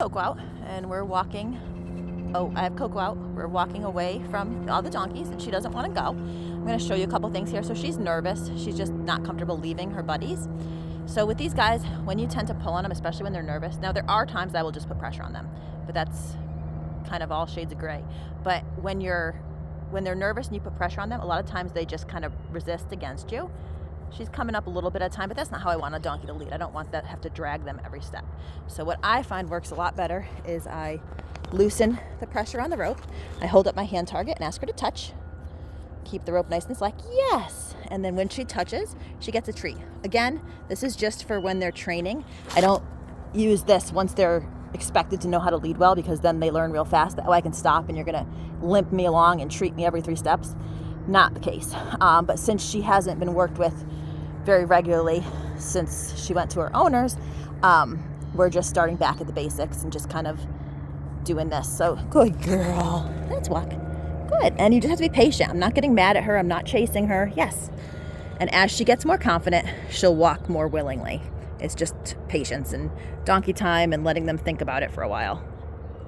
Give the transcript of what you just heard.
Coco out and we're walking. Oh, I have Coco out. We're walking away from all the donkeys and she doesn't want to go. I'm going to show you a couple things here. So she's nervous. She's just not comfortable leaving her buddies. So with these guys, when you tend to pull on them, especially when they're nervous, now there are times I will just put pressure on them, but that's kind of all shades of gray. But when they're nervous and you put pressure on them, a lot of times they just kind of resist against you. She's coming up a little bit at a time, but that's not how I want a donkey to lead. I don't want that have to drag them every step. So what I find works a lot better is I loosen the pressure on the rope. I hold up my hand target and ask her to touch. Keep the rope nice and slack. Yes. And then when she touches, she gets a treat. Again, this is just for when they're training. I don't use this once they're expected to know how to lead well, because then they learn real fast that, oh, I can stop and you're going to limp me along and treat me every 3 steps. Not the case. But since she hasn't been worked with very regularly since she went to her owners, we're just starting back at the basics and just kind of doing this. So good girl. Let's walk. Good. And you just have to be patient. I'm not getting mad at her. I'm not chasing her. Yes. And as she gets more confident, she'll walk more willingly. It's just patience and donkey time and letting them think about it for a while.